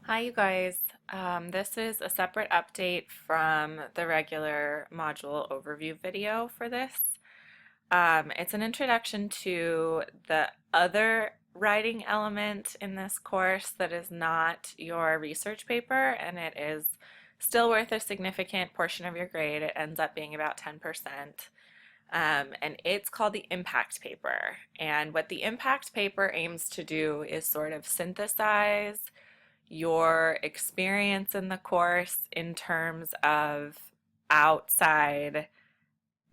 Hi, you guys. This is a separate update from the regular module overview video for this. It's an introduction to the other writing element in this course that is not your research paper, and it is still worth a significant portion of your grade. It ends up being about 10%. And it's called the impact paper. And what the impact paper aims to do is sort of synthesize your experience in the course in terms of outside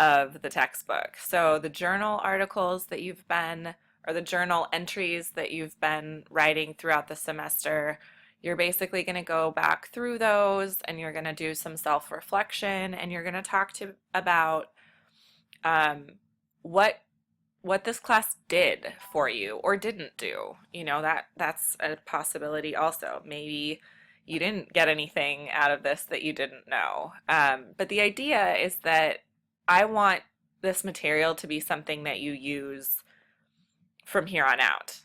of the textbook. So the journal articles that you've been, or the journal entries that you've been writing throughout the semester, you're basically going to go back through those and you're going to do some self-reflection and you're going to talk about um, what what this class did for you or didn't do. That's a possibility also. Maybe you didn't get anything out of this that you didn't know. But the idea is that I want this material to be something that you use from here on out.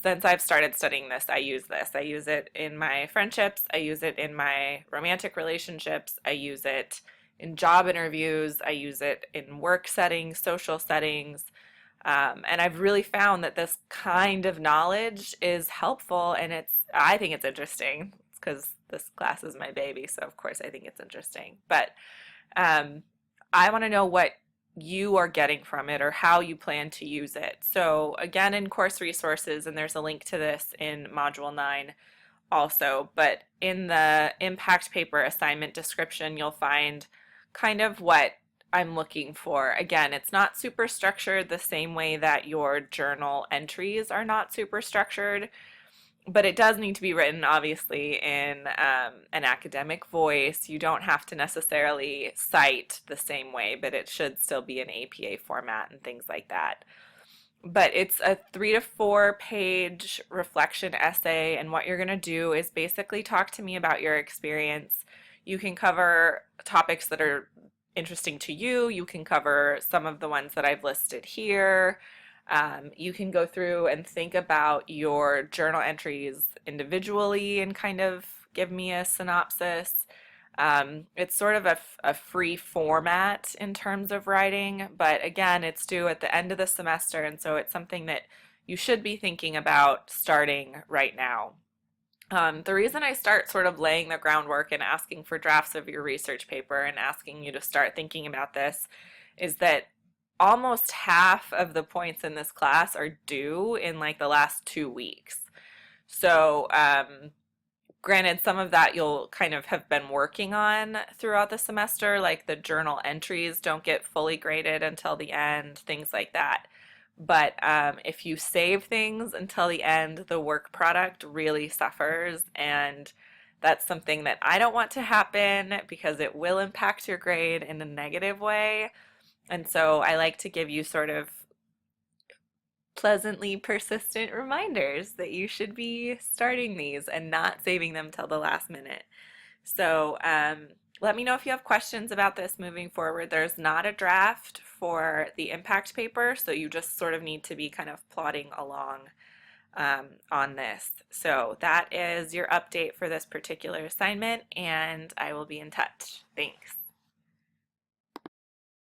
Since I've started studying this, I use this. I use it in my friendships. I use it in my romantic relationships. I use it in job interviews. I use it in work settings, social settings. And I've really found that this kind of knowledge is helpful, and I think it's interesting. It's because this class is my baby, so of course I think it's interesting. But um, I want to know what you are getting from it or how you plan to use it. So again, in course resources, and there's a link to this in Module 9 also, but in the impact paper assignment description, you'll find kind of what I'm looking for. Again, it's not super structured the same way that your journal entries are not super structured, but it does need to be written obviously in an academic voice. You don't have to necessarily cite the same way, but it should still be an APA format and things like that. But it's a 3 to 4 page reflection essay, and what you're going to do is basically talk to me about your experience. You can cover topics that are interesting to you. You can cover some of the ones that I've listed here. You can go through and think about your journal entries individually and kind of give me a synopsis. It's sort of a free format in terms of writing, but again, it's due at the end of the semester, and so it's something that you should be thinking about starting right now. The reason I start sort of laying the groundwork and asking for drafts of your research paper and asking you to start thinking about this is that almost half of the points in this class are due in like the last 2 weeks. So, granted, some of that you'll kind of have been working on throughout the semester, like the journal entries don't get fully graded until the end, things like that. But if you save things until the end, the work product really suffers, and that's something that I don't want to happen because it will impact your grade in a negative way. And so I like to give you sort of pleasantly persistent reminders that you should be starting these and not saving them till the last minute. So let me know if you have questions about this moving forward. There's not a draft for the impact paper, so you just sort of need to be kind of plodding along on this. So that is your update for this particular assignment, and I will be in touch. Thanks.